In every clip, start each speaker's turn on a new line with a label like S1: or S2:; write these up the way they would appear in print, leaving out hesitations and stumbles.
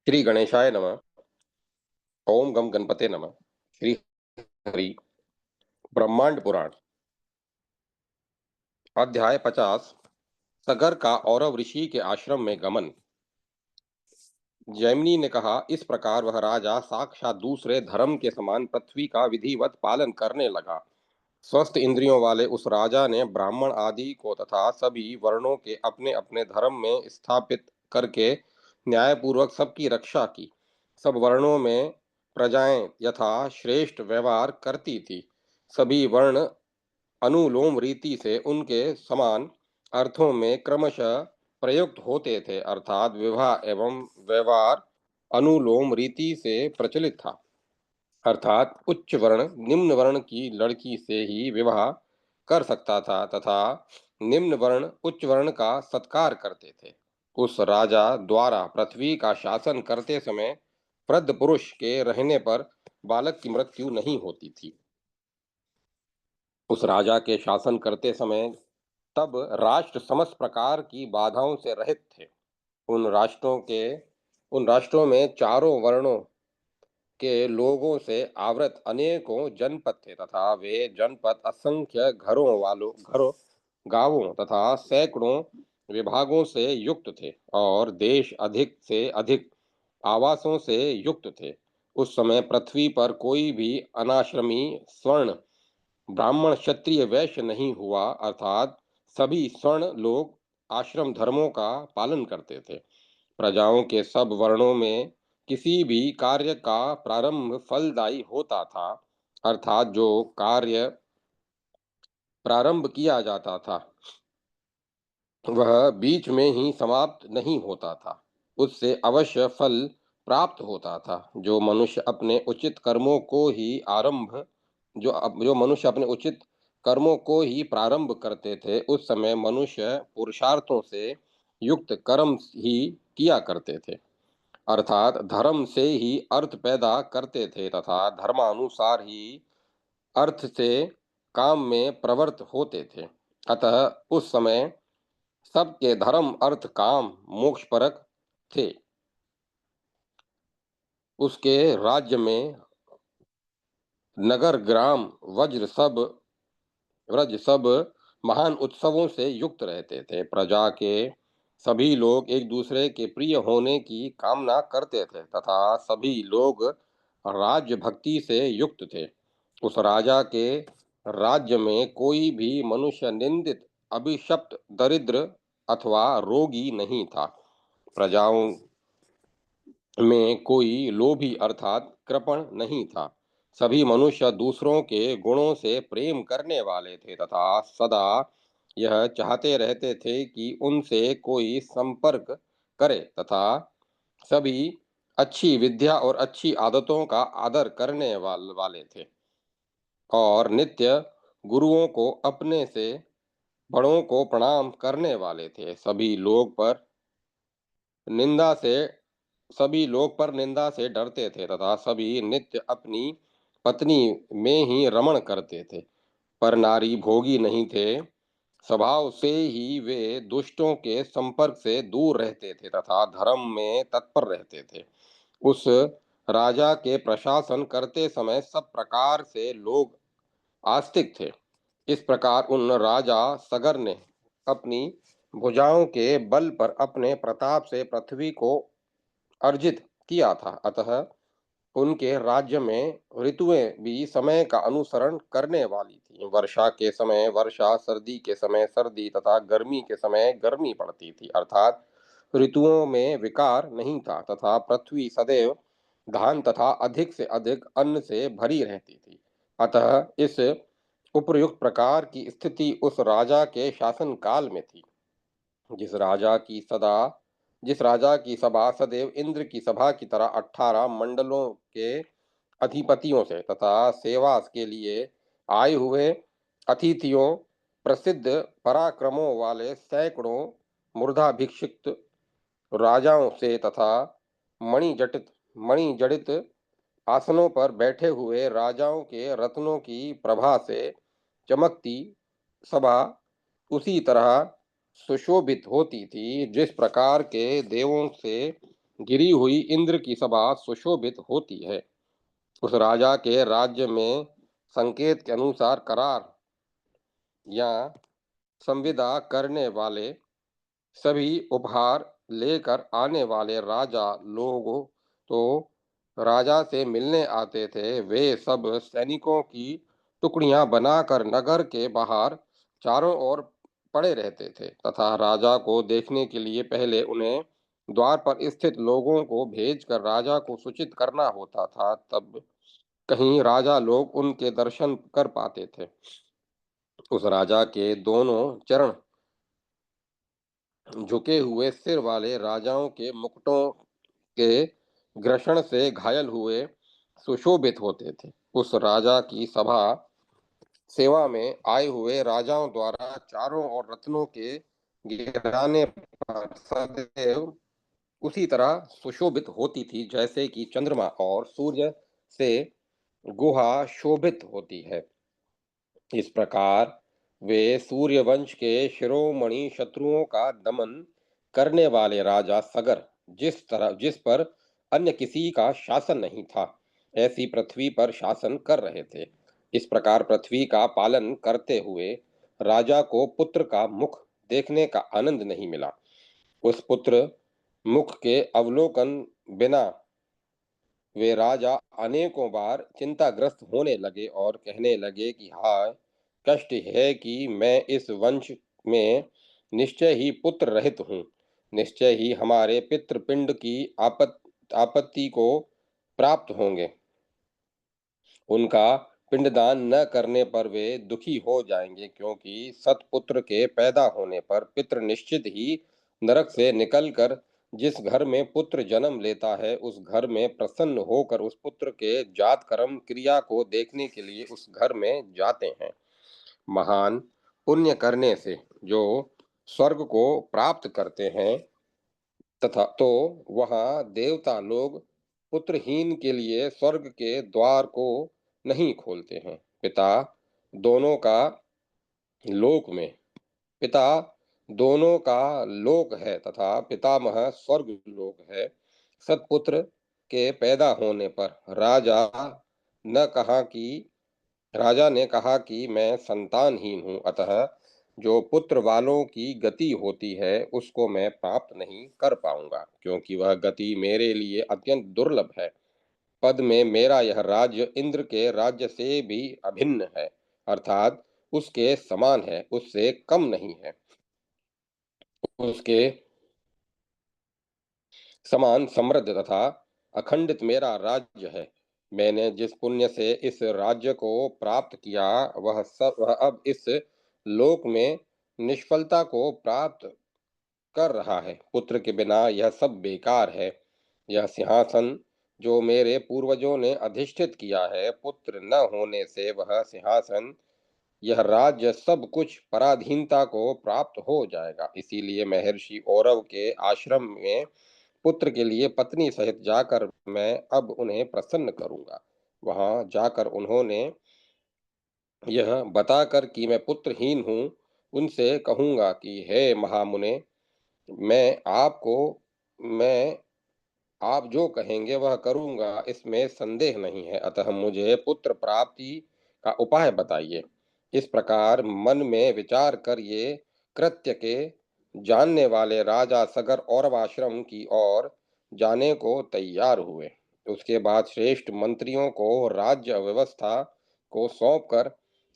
S1: श्री गणेशाय नमः। ओम गम गणपते नमः। श्री हरि। ब्रह्मांड पुराण अध्याय 50। सगर का औरव ऋषि के आश्रम में गमन। जैमिनी ने कहा, इस प्रकार वह राजा साक्षात दूसरे धर्म के समान पृथ्वी का विधिवत पालन करने लगा। स्वस्थ इंद्रियों वाले उस राजा ने ब्राह्मण आदि को तथा सभी वर्णों के अपने अपने धर्म में स्थापित करके न्यायपूर्वक सबकी रक्षा की। सब वर्णों में प्रजाएं यथा श्रेष्ठ व्यवहार करती थी। सभी वर्ण अनुलोम रीति से उनके समान अर्थों में क्रमशः प्रयुक्त होते थे, अर्थात विवाह एवं व्यवहार अनुलोम रीति से प्रचलित था। अर्थात उच्च वर्ण निम्न वर्ण की लड़की से ही विवाह कर सकता था तथा निम्न वर्ण उच्च वर्ण का सत्कार करते थे। उस राजा द्वारा पृथ्वी का शासन करते समय वृद्ध पुरुष के रहने पर बालक की मृत्यु नहीं होती थी। उस राजा के शासन करते समय तब राष्ट्र समस्त प्रकार की बाधाओं से रहित थे। उन राष्ट्रों के उन राष्ट्रों में चारों वर्णों के लोगों से आवृत अनेकों जनपद थे तथा वे जनपद असंख्य घरों गांवों तथा सैकड़ों विभागों से युक्त थे और देश अधिक से अधिक आवासों से युक्त थे। उस समय पृथ्वी पर कोई भी अनाश्रमी स्वर्ण ब्राह्मण क्षत्रिय वैश्य नहीं हुआ, अर्थात सभी स्वर्ण लोग आश्रम धर्मों का पालन करते थे। प्रजाओं के सब वर्णों में किसी भी कार्य का प्रारंभ फलदायी होता था, अर्थात जो कार्य प्रारंभ किया जाता था वह बीच में ही समाप्त नहीं होता था, उससे अवश्य फल प्राप्त होता था। जो मनुष्य अपने उचित कर्मों को ही आरंभ जो मनुष्य अपने उचित कर्मों को ही प्रारंभ करते थे, उस समय मनुष्य पुरुषार्थों से युक्त कर्म ही किया करते थे, अर्थात धर्म से ही अर्थ पैदा करते थे तथा धर्मानुसार ही अर्थ से काम में प्रवृत्त होते थे। अतः उस समय सबके धर्म अर्थ काम मोक्ष परक थे। उसके राज्य में नगर ग्राम व्रज सब महान उत्सवों से युक्त रहते थे। प्रजा के सभी लोग एक दूसरे के प्रिय होने की कामना करते थे तथा सभी लोग राज्य भक्ति से युक्त थे। उस राजा के राज्य में कोई भी मनुष्य निंदित अभिशप्त दरिद्र अथवा रोगी नहीं था। प्रजाओं में कोई लोभी अर्थात कृपण नहीं था। सभी मनुष्य दूसरों के गुणों से प्रेम करने वाले थे तथा सदा यह चाहते रहते थे कि उनसे कोई संपर्क करे तथा सभी अच्छी विद्या और अच्छी आदतों का आदर करने वाले थे और नित्य गुरुओं को अपने से बड़ों को प्रणाम करने वाले थे। निंदा से सभी लोग पर निंदा से डरते थे तथा सभी नित्य अपनी पत्नी में ही रमण करते थे, पर नारी भोगी नहीं थे। स्वभाव से ही वे दुष्टों के संपर्क से दूर रहते थे तथा धर्म में तत्पर रहते थे। उस राजा के प्रशासन करते समय सब प्रकार से लोग आस्तिक थे। इस प्रकार उन राजा सगर ने अपनी भुजाओं के बल पर अपने प्रताप से पृथ्वी को अर्जित किया था। अतः उनके राज्य में ऋतुएं भी समय का अनुसरण करने वाली थी। वर्षा के समय वर्षा, सर्दी के समय सर्दी तथा गर्मी के समय गर्मी पड़ती थी, अर्थात ऋतुओं में विकार नहीं था तथा पृथ्वी सदैव धान तथा अधिक से अधिक अन्न से भरी रहती थी। अतः इस उपर्युक्त प्रकार की स्थिति उस राजा के शासन काल में थी। जिस राजा की सदा जिस राजा की सभा सदैव इंद्र की सभा की तरह 18 मंडलों के अधिपतियों से तथा सेवा के लिए आए हुए अतिथियों, प्रसिद्ध पराक्रमों वाले सैकड़ों मूर्धाभिषिक्त राजाओं से तथा मणिजड़ित आसनों पर बैठे हुए राजाओं के रत्नों की प्रभा से चमकती सभा उसी तरह सुशोभित होती थी जिस प्रकार के देवों से गिरी हुई इंद्र की सभा सुशोभित होती है। उस राजा के राज्य में संकेत के अनुसार करार या संविदा करने वाले सभी उपहार लेकर आने वाले राजा लोगों तो राजा से मिलने आते थे। वे सब सैनिकों की टुकड़ियां बनाकर नगर के बाहर चारों ओर पड़े रहते थे तथा राजा को देखने के लिए पहले उन्हें द्वार पर स्थित लोगों को भेजकर राजा को सूचित करना होता था, तब कहीं राजा लोग उनके दर्शन कर पाते थे। उस राजा के दोनों चरण झुके हुए सिर वाले राजाओं के मुकुटों के घर्षण से घायल हुए सुशोभित होते थे। उस राजा की सभा सेवा में आए हुए राजाओं द्वारा चारों ओर रत्नों के गिराने पर सदैव उसी तरह सुशोभित होती थी जैसे कि चंद्रमा और सूर्य से गुहा शोभित होती है। इस प्रकार वे सूर्यवंश के शिरोमणि शत्रुओं का दमन करने वाले राजा सगर जिस पर अन्य किसी का शासन नहीं था, ऐसी पृथ्वी पर शासन कर रहे थे। इस प्रकार पृथ्वी का पालन करते हुए राजा को पुत्र का मुख देखने का आनंद नहीं मिला। उस पुत्र मुख के अवलोकन बिना वे राजा अनेकों बार चिंताग्रस्त होने लगे और कहने लगे कि हाय, कष्ट है कि मैं इस वंश में निश्चय ही पुत्र रहित हूँ। निश्चय ही हमारे पितृपिंड की आपत्ति को प्राप्त होंगे। उनका पिंडदान न करने पर वे दुखी हो जाएंगे, क्योंकि सतपुत्र के पैदा होने पर पितृ निश्चित ही नरक से निकलकर जिस घर में पुत्र जन्म लेता है उस घर में प्रसन्न होकर उस पुत्र के जात कर्म क्रिया को देखने के लिए उस घर में जाते हैं। महान पुण्य करने से जो स्वर्ग को प्राप्त करते हैं तथा तो वहाँ देवता लोग पुत्रहीन के लिए स्वर्ग के द्वार को नहीं खोलते हैं। दोनों का लोक में पिता दोनों का लोक है तथा पितामह स्वर्ग लोक है। सतपुत्र के पैदा होने पर न कहा कि राजा ने कहा कि मैं संतानहीन हूँ, अतः जो पुत्र वालों की गति होती है उसको मैं प्राप्त नहीं कर पाऊंगा, क्योंकि वह गति मेरे लिए अत्यंत दुर्लभ है। पद में मेरा यह राज्य इंद्र के राज्य से भी अभिन्न है, अर्थात उसके समान है, उससे कम नहीं है। उसके समान समृद्ध तथा अखंडित मेरा राज्य है। मैंने जिस पुण्य से इस राज्य को प्राप्त किया वह अब इस लोक में निष्फलता को प्राप्त कर रहा है। पुत्र के बिना यह सब बेकार है। यह सिंहासन जो मेरे पूर्वजों ने अधिष्ठित किया है, पुत्र न होने से वह सिंहासन यह राज्य सब कुछ पराधीनता को प्राप्त हो जाएगा। इसीलिए महर्षि औरव के आश्रम में पुत्र के लिए पत्नी सहित जाकर मैं अब उन्हें प्रसन्न करूंगा। वहां जाकर उन्होंने यह बताकर कि मैं पुत्रहीन हूँ उनसे कहूंगा कि हे महामुने, मैं आपको मैं आप जो कहेंगे वह करूंगा, इसमें संदेह नहीं है। अतः मुझे पुत्र प्राप्ति का उपाय बताइए। इस प्रकार मन में विचार कर ये कृत्य के जानने वाले राजा सगर औरव आश्रम की ओर जाने को तैयार हुए। उसके बाद श्रेष्ठ मंत्रियों को राज्य व्यवस्था को सौंपकर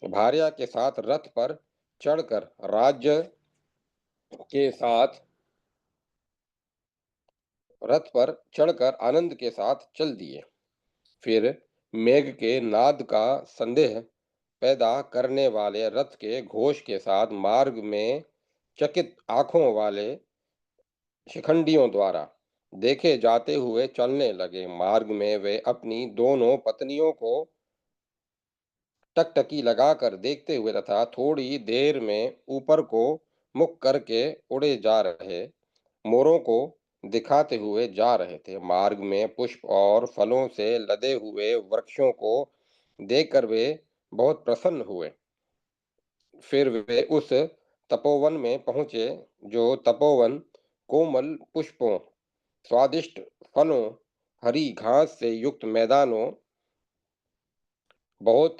S1: भार्या के साथ के साथ रथ पर चढ़कर आनंद के साथ चल दिए। फिर मेघ के नाद का संदेह पैदा करने वाले रथ के घोष के साथ मार्ग में चकित आंखों वाले शिखंडियों द्वारा देखे जाते हुए चलने लगे। मार्ग में वे अपनी दोनों पत्नियों को टकटकी लगाकर देखते हुए तथा थोड़ी देर में ऊपर को मुख करके उड़े जा रहे मोरों को दिखाते हुए जा रहे थे। मार्ग में पुष्प और फलों से लदे हुए वृक्षों को देखकर वे बहुत प्रसन्न हुए। फिर वे उस तपोवन में पहुंचे जो तपोवन कोमल पुष्पों स्वादिष्ट फलों, हरी घास से युक्त मैदानों, बहुत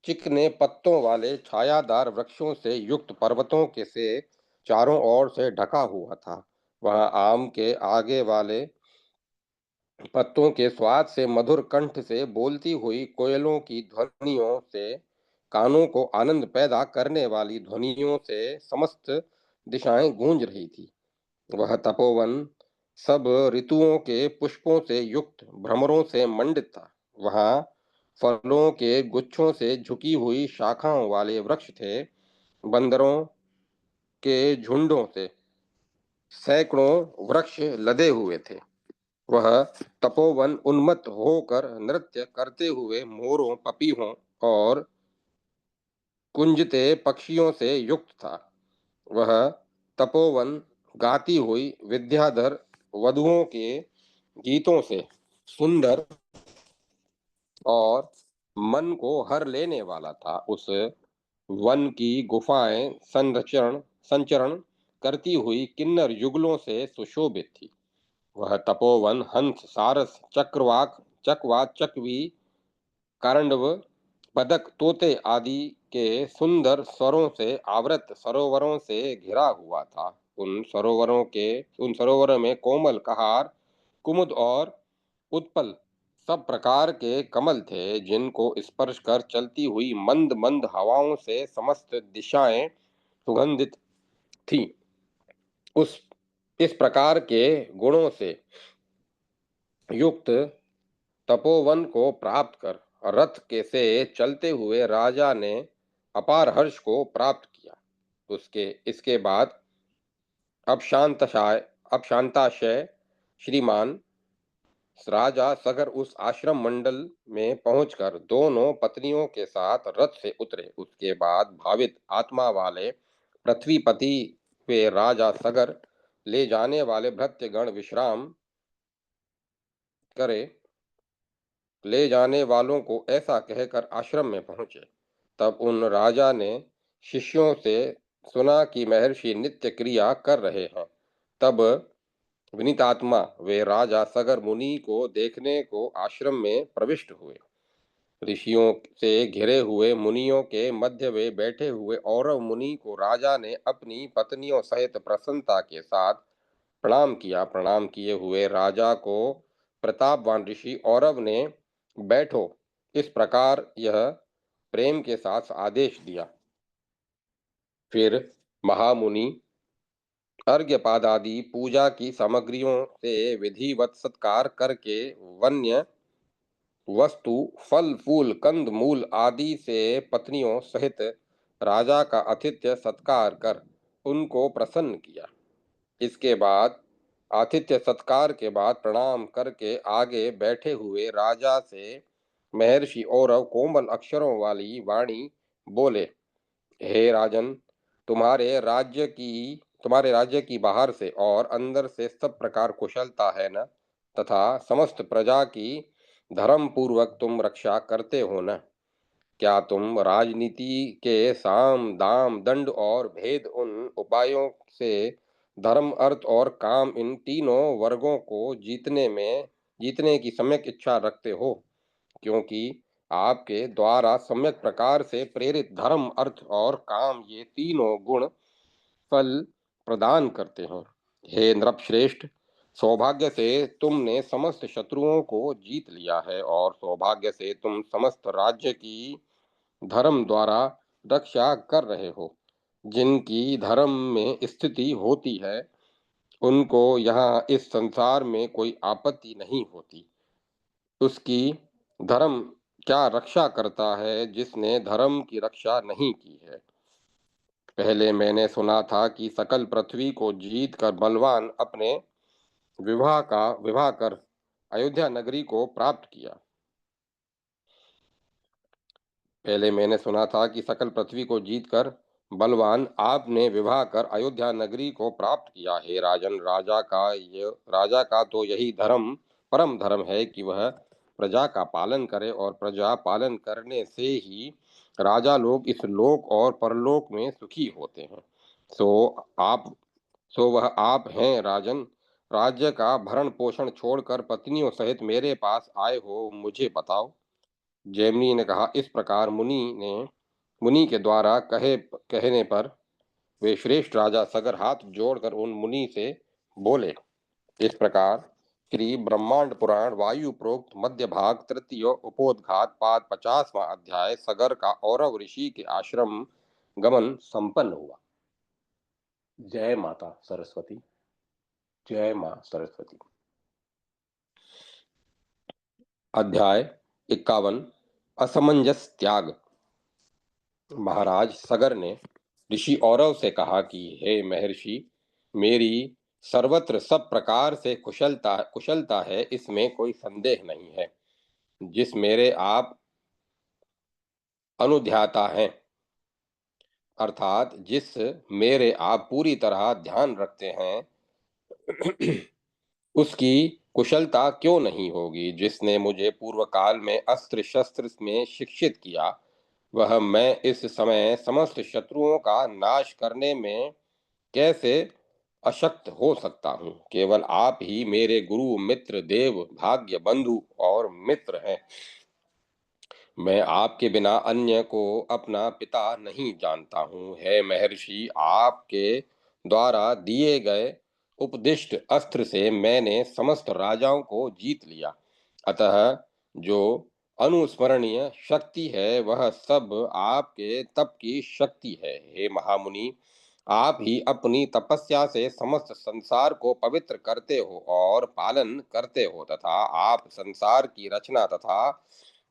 S1: चिकने पत्तों वाले छायादार वृक्षों से युक्त पर्वतों के से चारों ओर से ढका हुआ था। वहां आम के आगे वाले पत्तों के स्वाद से, मधुर कंठ से बोलती हुई कोयलों की ध्वनियों से, कानों को आनंद पैदा करने वाली ध्वनियों से समस्त दिशाएं गूंज रही थी। वह तपोवन सब ऋतुओं के पुष्पों से युक्त भ्रमरों से मंडित था। वहां फलों के गुच्छों से झुकी हुई शाखाओं वाले वृक्ष थे। बंदरों के झुंडों से सैकड़ों वृक्ष लदे हुए थे। वह तपोवन उन्मत्त होकर नृत्य करते हुए मोरों, पपीहों और कुंजते पक्षियों से युक्त था। वह तपोवन गाती हुई विद्याधर वधुओं के गीतों से सुंदर और मन को हर लेने वाला था। उस वन की गुफाएं संरचरण संचरण करती हुई किन्नर युगलों से सुशोभित थी। वह तपोवन हंस, सारस, चकवाक, चकवी, करंडव, बदक, तोते आदि के सुंदर स्वरों से आवृत सरोवरों से घिरा हुआ था। उन सरोवरों में कोमल कहार, कुमुद और उत्पल सब प्रकार के कमल थे, जिनको स्पर्श कर चलती हुई मंद मंद हवाओं से समस्त दिशाएं सुगंधित थीं। उस इस प्रकार के गुणों से युक्त तपोवन को प्राप्त कर रथ के से चलते हुए राजा ने अपार हर्ष को प्राप्त किया। उसके इसके बाद अब शांताशय श्रीमान राजा सगर उस आश्रम मंडल में पहुंचकर दोनों पत्नियों के साथ रथ से उतरे। उसके बाद भावित आत्मा वाले पृथ्वीपति वे राजा सगर ले जाने वाले भृत्यगण विश्राम करे, ले जाने वालों को ऐसा कहकर आश्रम में पहुंचे। तब उन राजा ने शिष्यों से सुना कि महर्षि नित्य क्रिया कर रहे हैं। तब विनीतात्मा वे राजा सगर मुनि को देखने को आश्रम में प्रविष्ट हुए। ऋषियों से घिरे हुए मुनियों के मध्य वे बैठे हुए औरव मुनि को राजा ने अपनी पत्नियों सहित प्रसन्नता के साथ प्रणाम किया। प्रणाम किए हुए राजा को प्रतापवान ऋषि औरव ने बैठो इस प्रकार यह प्रेम के साथ आदेश दिया। फिर महामुनि अर्घ्यपाद आदि पूजा की सामग्रियों से विधिवत सत्कार करके वन्य वस्तु, फल फूल, कंद मूल आदि से पत्नियों सहित राजा का आतिथ्य सत्कार कर उनको प्रसन्न किया। इसके बाद आतिथ्य सत्कार के बाद प्रणाम करके आगे बैठे हुए राजा से महर्षि औरव कोमल अक्षरों वाली वाणी बोले, हे राजन, तुम्हारे राज्य की बाहर से और अंदर से सब प्रकार कुशलता है न, तथा समस्त प्रजा की धर्म पूर्वक तुम रक्षा करते हो न। क्या तुम राजनीति के साम दाम दंड और भेद उन उपायों से धर्म, अर्थ और काम इन तीनों वर्गों को जीतने की सम्यक इच्छा रखते हो? क्योंकि आपके द्वारा सम्यक प्रकार से प्रेरित धर्म, अर्थ और काम ये तीनों गुण फल प्रदान करते हैं। हे नृपश्रेष्ठ, सौभाग्य से तुमने समस्त शत्रुओं को जीत लिया है और सौभाग्य से तुम समस्त राज्य की धर्म द्वारा रक्षा कर रहे हो। जिनकी धर्म में स्थिति होती है उनको यहाँ इस संसार में कोई आपत्ति नहीं होती। उसकी धर्म क्या रक्षा करता है जिसने धर्म की रक्षा नहीं की है? पहले मैंने सुना था कि सकल पृथ्वी को जीत कर बलवान अपने विवाह कर अयोध्या नगरी को प्राप्त किया। पहले मैंने सुना था कि सकल पृथ्वी को जीतकर बलवान आपने विवाह कर अयोध्या नगरी को प्राप्त किया। हे राजन, राजा का तो यही धर्म परम धर्म है कि वह प्रजा का पालन करे और प्रजा पालन करने से ही राजा लोग इस लोक और परलोक में सुखी होते हैं। सो आप सो वह आप हैं राजन। राज्य का भरण पोषण छोड़कर पत्नियों सहित मेरे पास आए हो, मुझे बताओ। जैमिनी ने कहा, इस प्रकार मुनि के द्वारा कहने पर वे श्रेष्ठ राजा सगर हाथ जोड़कर उन मुनि से बोले। इस प्रकार श्री ब्रह्मांड पुराण वायु प्रोक्त मध्य भाग तृतीय उपोद्घात पाद 50वां अध्याय सगर का औरव ऋषि के आश्रम गमन संपन्न हुआ। जय माता सरस्वती। जय मां सरस्वती। अध्याय 51 असमंजस त्याग। महाराज सगर ने ऋषि औरव से कहा कि हे महर्षि, मेरी सर्वत्र सब प्रकार से कुशलता है, इसमें कोई संदेह नहीं है। जिस मेरे आप अनुध्याता हैं, अर्थात जिस मेरे आप पूरी तरह ध्यान रखते हैं, उसकी कुशलता क्यों नहीं होगी। जिसने मुझे पूर्व काल में अस्त्र शस्त्र में शिक्षित किया, वह मैं इस समय समस्त शत्रुओं का नाश करने में कैसे अशक्त हो सकता हूँ। केवल आप ही मेरे गुरु मित्र देव भाग्य बंधु और मित्र हैं। मैं आपके बिना अन्य को अपना पिता नहीं जानता हूँ। हे महर्षि, आपके द्वारा दिए गए उपदिष्ट अस्त्र से मैंने समस्त राजाओं को जीत लिया। अतः जो अनुस्मरणीय शक्ति है, वह सब आपके तप की शक्ति है। हे महामुनि, आप ही अपनी तपस्या से समस्त संसार को पवित्र करते हो और पालन करते हो, तथा आप संसार की रचना तथा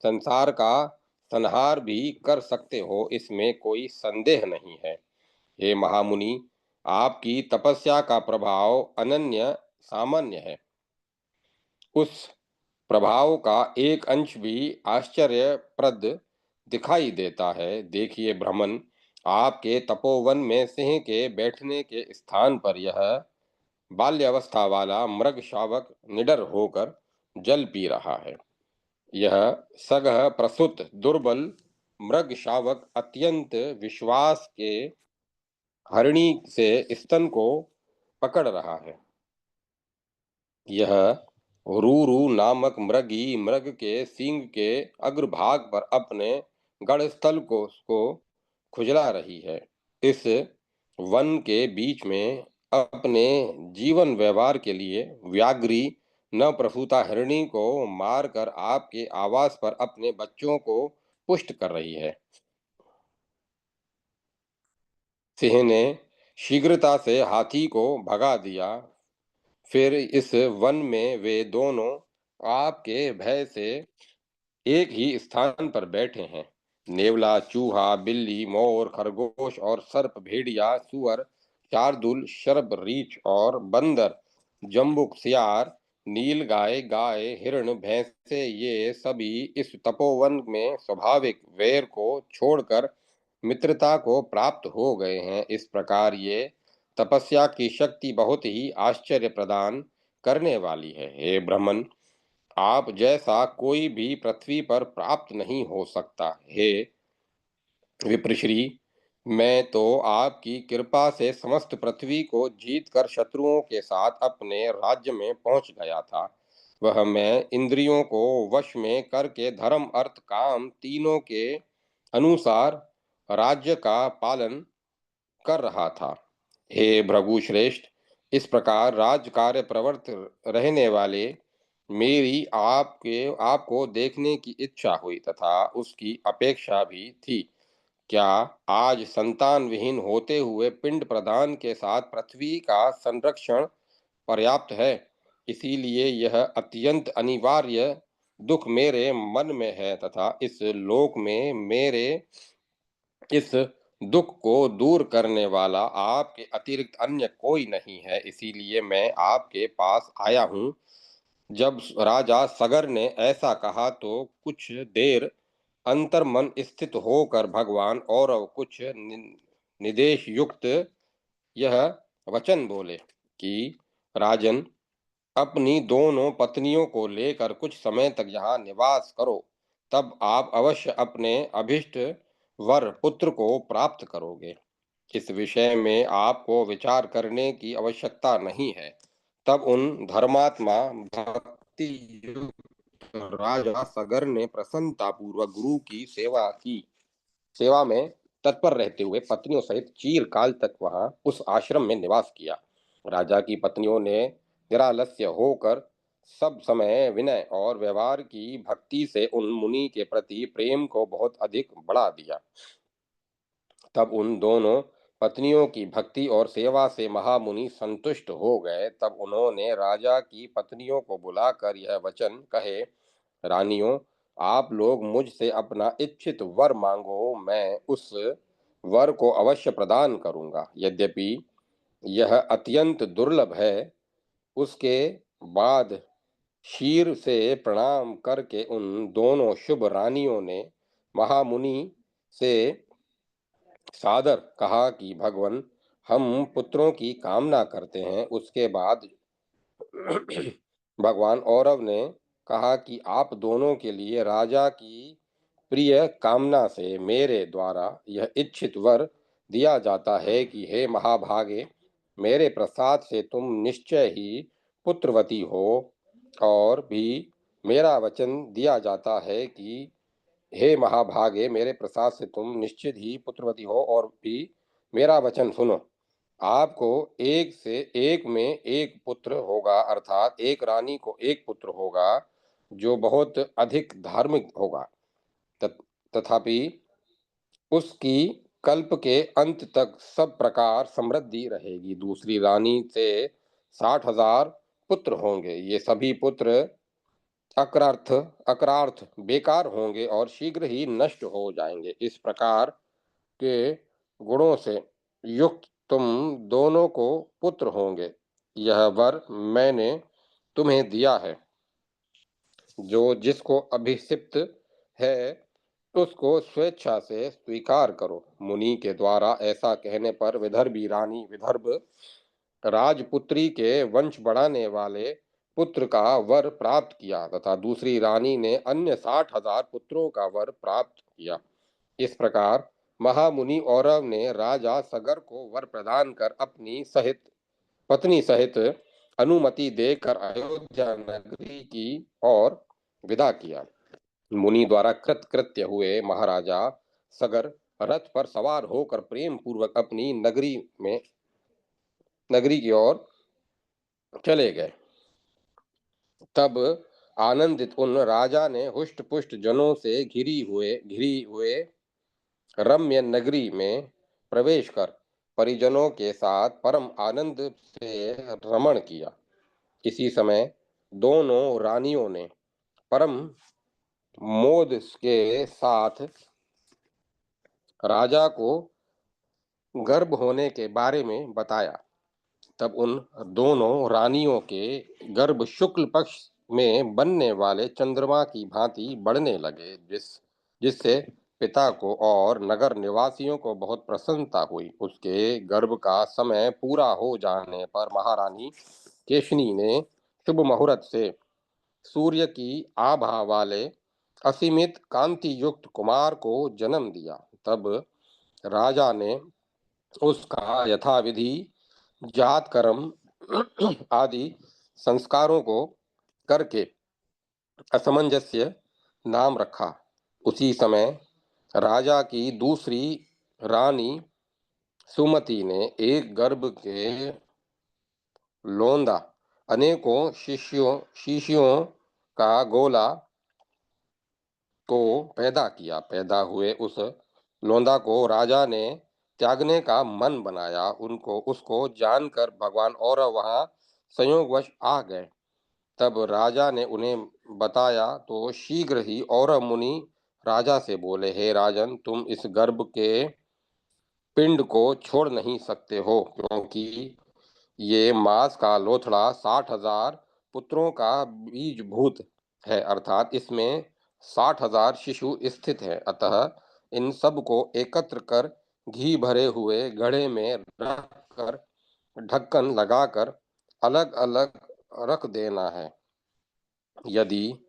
S1: संसार का संहार भी कर सकते हो, इसमें कोई संदेह नहीं है। हे महामुनि, आपकी तपस्या का प्रभाव अनन्य सामान्य है। उस प्रभाव का एक अंश भी आश्चर्यप्रद दिखाई देता है। देखिए ब्राह्मण, आपके तपोवन में सिंह के बैठने के स्थान पर यह बाल्यावस्था वाला मृग शावक निडर होकर जल पी रहा है। यह सगह प्रसुत दुर्बल मृग शावक अत्यंत विश्वास के हरिणी से स्तन को पकड़ रहा है। यह रूरू नामक मृगी मृग के सींग के अग्रभाग पर अपने गढ़ स्थल को खुजला रही है। इस वन के बीच में अपने जीवन व्यवहार के लिए व्याघ्री न प्रसूता हिरणी को मारकर आपके आवास पर अपने बच्चों को पुष्ट कर रही है। सिंह ने शीघ्रता से हाथी को भगा दिया। फिर इस वन में वे दोनों आपके भय से एक ही स्थान पर बैठे हैं। नेवला, चूहा, बिल्ली, मोर, खरगोश और सर्प, भेड़िया, सुअर, शार्दूल, शर्ब, रीछ और बंदर, जम्बुक, सियार, नीलगाय, गाय, हिरण, भैंसे, ये सभी इस तपोवन में स्वाभाविक वैर को छोड़कर मित्रता को प्राप्त हो गए हैं। इस प्रकार ये तपस्या की शक्ति बहुत ही आश्चर्य प्रदान करने वाली है। हे ब्राह्मण, आप जैसा कोई भी पृथ्वी पर प्राप्त नहीं हो सकता। हे विप्रश्री, मैं तो आपकी कृपा से समस्त पृथ्वी को जीतकर शत्रुओं के साथ अपने राज्य में पहुंच गया था। वह मैं इंद्रियों को वश में करके धर्म अर्थ काम तीनों के अनुसार राज्य का पालन कर रहा था। हे भृगुश्रेष्ठ, इस प्रकार राज कार्य प्रवृत्त रहने वाले मेरी आपको देखने की इच्छा हुई तथा उसकी अपेक्षा भी थी। क्या आज संतान विहीन होते हुए पिंड प्रदान के साथ पृथ्वी का संरक्षण पर्याप्त है? इसीलिए यह अत्यंत अनिवार्य दुख मेरे मन में है तथा इस लोक में मेरे इस दुख को दूर करने वाला आपके अतिरिक्त अन्य कोई नहीं है। इसीलिए मैं आपके पास आया हूँ। जब राजा सगर ने ऐसा कहा तो कुछ देर अंतर्मन स्थित होकर भगवान और कुछ निदेश युक्त यह वचन बोले कि राजन, अपनी दोनों पत्नियों को लेकर कुछ समय तक यहाँ निवास करो, तब आप अवश्य अपने अभिष्ट वर पुत्र को प्राप्त करोगे। इस विषय में आपको विचार करने की आवश्यकता नहीं है। तब उन धर्मात्मा भक्ति युक्त राजा सगर ने प्रसन्नता पूर्वक गुरु की सेवा में तत्पर रहते हुए पत्नियों सहित चीरकाल तक वहां उस आश्रम में निवास किया। राजा की पत्नियों ने निरालस्य होकर सब समय विनय और व्यवहार की भक्ति से उन मुनि के प्रति प्रेम को बहुत अधिक बढ़ा दिया। तब उन दोनों पत्नियों की भक्ति और सेवा से महामुनि संतुष्ट हो गए। तब उन्होंने राजा की पत्नियों को बुलाकर यह वचन कहे, रानियों, आप लोग मुझसे अपना इच्छित वर मांगो, मैं उस वर को अवश्य प्रदान करूंगा। यद्यपि यह अत्यंत दुर्लभ है। उसके बाद शीर से प्रणाम करके उन दोनों शुभ रानियों ने महामुनि से सादर कहा कि भगवान, हम पुत्रों की कामना करते हैं। उसके बाद भगवान औरव ने कहा कि आप दोनों के लिए राजा की प्रिय कामना से मेरे द्वारा यह इच्छित वर दिया जाता है कि हे महाभागे, मेरे प्रसाद से तुम निश्चय ही पुत्रवती हो। और भी मेरा वचन दिया जाता है कि हे महाभागे, मेरे प्रसाद से तुम निश्चित ही पुत्रवती हो। और भी मेरा वचन सुनो, आपको एक से एक में एक पुत्र होगा, अर्थात एक रानी को एक पुत्र होगा जो बहुत अधिक धार्मिक होगा। तथापि उसकी कल्प के अंत तक सब प्रकार समृद्धि रहेगी। दूसरी रानी से 60,000 पुत्र होंगे। ये सभी पुत्र अक्रार्थ अक्रार्थ बेकार होंगे और शीघ्र ही नष्ट हो जाएंगे। इस प्रकार के गुणों से युक्त तुम दोनों को पुत्र होंगे। यह वर मैंने तुम्हें दिया है। जो जिसको अभिषिक्त है उसको स्वेच्छा से स्वीकार करो। मुनि के द्वारा ऐसा कहने पर विदर्भी रानी विदर्भ राजपुत्री के वंश बढ़ाने वाले पुत्र का वर प्राप्त किया तथा दूसरी रानी ने अन्य 60,000 पुत्रों का वर प्राप्त किया। इस प्रकार महामुनि औरव ने राजा सगर को वर प्रदान कर अपनी पत्नी सहित अनुमति देकर अयोध्या नगरी की ओर विदा किया। मुनि द्वारा कृत्य हुए महाराजा सगर रथ पर सवार होकर प्रेम पूर्वक अपनी नगरी की ओर चले गए। तब आनंदित उन राजा ने हुष्ट पुष्ट जनों से घिरी हुए रम्य नगरी में प्रवेश कर परिजनों के साथ परम आनंद से रमण किया। इसी समय दोनों रानियों ने परम मोद के साथ राजा को गर्भ होने के बारे में बताया। तब उन दोनों रानियों के गर्भ शुक्ल पक्ष में बनने वाले चंद्रमा की भांति बढ़ने लगे, जिससे पिता को और नगर निवासियों को बहुत प्रसन्नता हुई। उसके गर्भ का समय पूरा हो जाने पर महारानी केशनी ने शुभ मुहूर्त से सूर्य की आभा वाले असीमित कांति युक्त कुमार को जन्म दिया। तब राजा ने उसका यथाविधि जात कर्म आदि संस्कारों को करके असमंजस्य नाम रखा। उसी समय राजा की दूसरी रानी सुमति ने एक गर्भ के लोंदा अनेकों शिष्यों का गोला को पैदा किया। पैदा हुए उस लोंदा को राजा ने त्यागने का मन बनाया। उसको जानकर भगवान और वहां संयोगवश आ गए। तब राजा ने उन्हें बताया तो शीघ्र ही और मुनि राजा से बोले, हे राजन, तुम इस गर्भ के पिंड को छोड़ नहीं सकते हो, क्योंकि ये मांस का लोथड़ा 60,000 पुत्रों का बीजभूत है, अर्थात इसमें 60,000 शिशु स्थित है। अतः इन सब को एकत्र कर घी भरे हुए घड़े में रख कर ढक्कन लगाकर अलग अलग रख देना है। यदि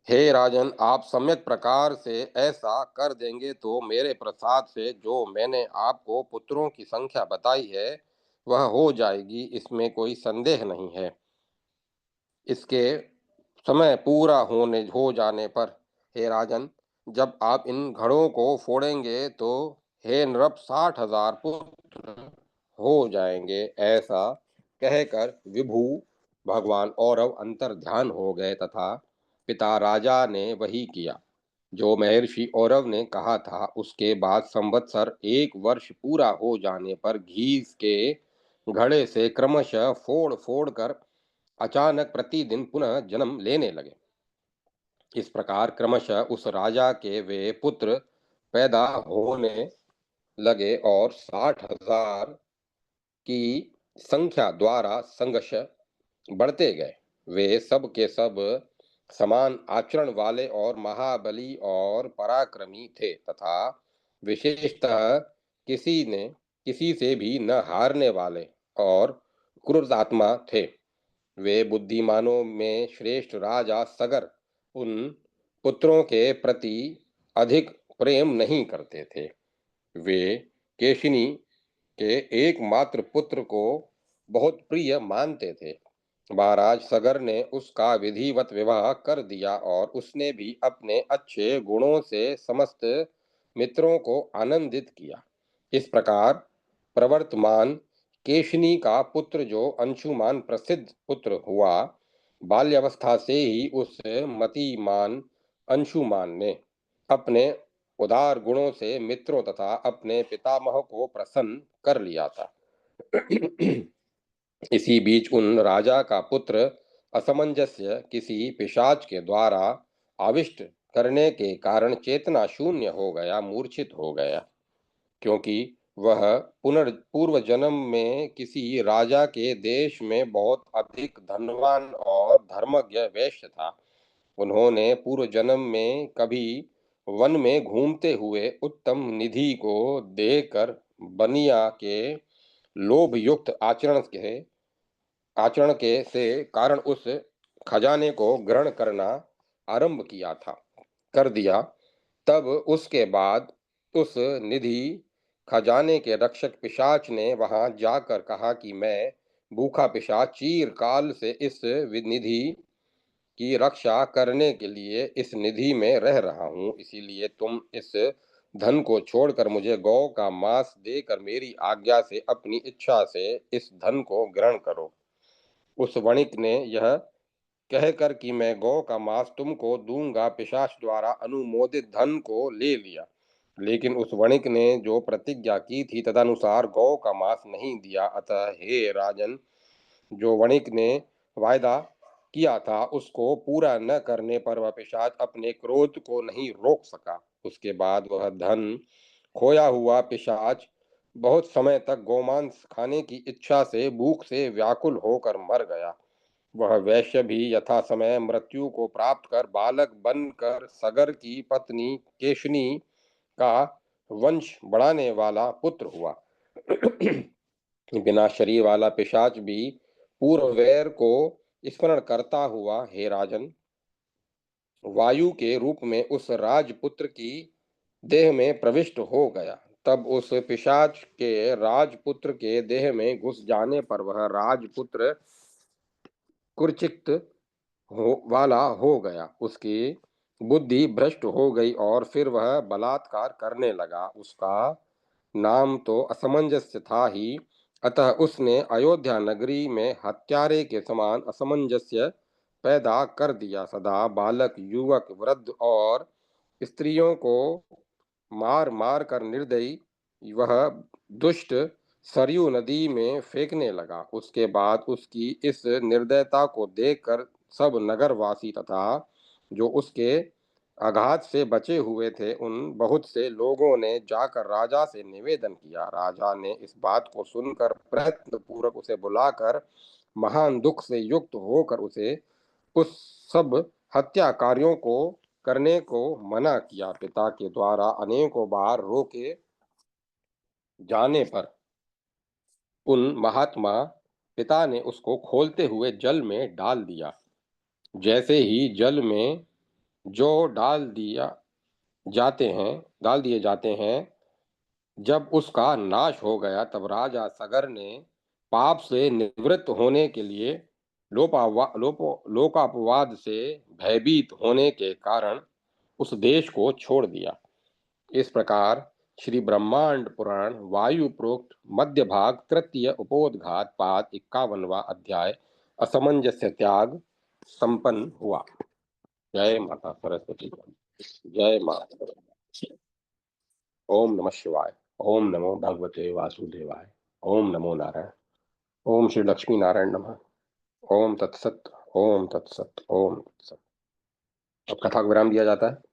S1: हे राजन, आप सम्यक प्रकार से ऐसा कर देंगे तो मेरे प्रसाद से जो मैंने आपको पुत्रों की संख्या बताई है वह हो जाएगी, इसमें कोई संदेह नहीं है। इसके समय पूरा हो जाने पर, हे राजन, जब आप इन घड़ों को फोड़ेंगे तो हे नृप 60,000 पुत्र हो जाएंगे। ऐसा कहकर विभु भगवान औरव अंतर ध्यान हो गए तथा पिता राजा ने वही किया जो महर्षि औरव ने कहा था। उसके बाद संवत्सर 1 वर्ष पूरा हो जाने पर घी के घड़े से क्रमशः फोड़ फोड़ कर अचानक प्रतिदिन पुनः जन्म लेने लगे। इस प्रकार क्रमशः उस राजा के वे पुत्र पैदा होने लगे और 60,000 की संख्या द्वारा संघर्ष बढ़ते गए। वे सब के सब समान आचरण वाले और महाबली और पराक्रमी थे तथा विशेषतः किसी से भी न हारने वाले और क्रूरात्मा थे। वे बुद्धिमानों में श्रेष्ठ राजा सगर उन पुत्रों के प्रति अधिक प्रेम नहीं करते थे। वे केशिनी के एकमात्र पुत्र को बहुत प्रिय मानते थे। महाराज सगर ने उसका विधिवत विवाह कर दिया और उसने भी अपने अच्छे गुणों से समस्त मित्रों को आनंदित किया। इस प्रकार प्रवर्तमान केशिनी का पुत्र जो अंशुमान प्रसिद्ध पुत्र हुआ, बाल्यावस्था से ही उस मतिमान अंशुमान ने अपने उदार गुणों से मित्रों तथा अपने पितामह को प्रसन्न कर लिया था। इसी बीच उन राजा का पुत्र असमंजस्य किसी पिशाच के द्वारा आविष्ट करने के कारण चेतना शून्य हो गया, मूर्छित हो गया। क्योंकि वह पूर्व जन्म में किसी राजा के देश में बहुत अधिक धनवान और धर्मज्ञ वैश्य था। उन्होंने पूर्व जन्म में कभी वन में घूमते हुए उत्तम निधि को देखकर बनिया के लोभ युक्त आचरण के से कारण उस खजाने को ग्रहण करना आरंभ कर दिया। तब उसके बाद उस निधि खजाने के रक्षक पिशाच ने वहां जाकर कहा कि मैं भूखा पिशाच चिरकाल से इस निधि की रक्षा करने के लिए इस निधि में रह रहा हूँ, इसीलिए तुम इस धन को छोड़कर मुझे गौ का मांस देकर मेरी आज्ञा से अपनी इच्छा से इस धन को ग्रहण करो। उस वणिक ने यह कहकर कि मैं गौ का मांस तुमको दूंगा, पिशाच द्वारा अनुमोदित धन को ले लिया। लेकिन उस वणिक ने जो प्रतिज्ञा की थी तदनुसार गौ का मांस नहीं दिया। अतः हे राजन, जो वणिक ने वायदा किया था उसको पूरा न करने पर वह पिशाच अपने क्रोध को नहीं रोक सका। उसके बाद वह धन खोया हुआ पिशाच बहुत समय तक गोमांस खाने की इच्छा से भूख से व्याकुल होकर मर गया। वह वैश्य भी यथा समय मृत्यु को प्राप्त कर बालक बनकर सगर की पत्नी केशनी का वंश बढ़ाने वाला पुत्र हुआ। बिना शरीर वाला पिशाच भी पूर्व वैर को स्मरण करता हुआ, हे राजन, वायु के रूप में उस राजपुत्र की देह में प्रविष्ट हो गया। तब उस पिशाच के राजपुत्र के देह में घुस जाने पर वह राजपुत्र कुर्चित वाला हो गया। उसकी बुद्धि भ्रष्ट हो गई और फिर वह बलात्कार करने लगा। उसका नाम तो असमंजस्य था ही, अतः उसने अयोध्या नगरी में हत्यारे के समान असमंजस्य पैदा कर दिया। सदा बालक, युवक, वृद्ध और स्त्रियों को मार मार कर निर्दयी वह दुष्ट सरयू नदी में फेंकने लगा। उसके बाद उसकी इस निर्दयता को देखकर सब नगरवासी तथा जो उसके आघात से बचे हुए थे उन बहुत से लोगों ने जाकर राजा से निवेदन किया। राजा ने इस बात को सुनकर प्रयत्न पूर्वक उसे बुलाकर महान दुख से युक्त होकर उसे उस सब हत्या कार्यों को करने को मना किया। पिता के द्वारा अनेकों बार रोके जाने पर उन महात्मा पिता ने उसको खोलते हुए जल में डाल दिया। जैसे ही जल में जो डाल दिए जाते हैं, जब उसका नाश हो गया तब राजा सगर ने पाप से निवृत्त होने के लिए लोकापवाद से भयभीत होने के कारण उस देश को छोड़ दिया। इस प्रकार श्री ब्रह्मांड पुराण वायु प्रोक्त मध्य भाग तृतीय उपोद्घात पाद 51वां अध्याय असमंजस्य त्याग संपन्न हुआ। जय माता सरस्वती। जय माता। ओम नमः शिवाय। ओम नमो भगवते वासुदेवाय। ओम नमो नारायण। ओम श्री लक्ष्मी नारायण नमः। ओम तत्सत। ओम तत्सत। ओम तत्सत। अब कथा को विराम दिया जाता है।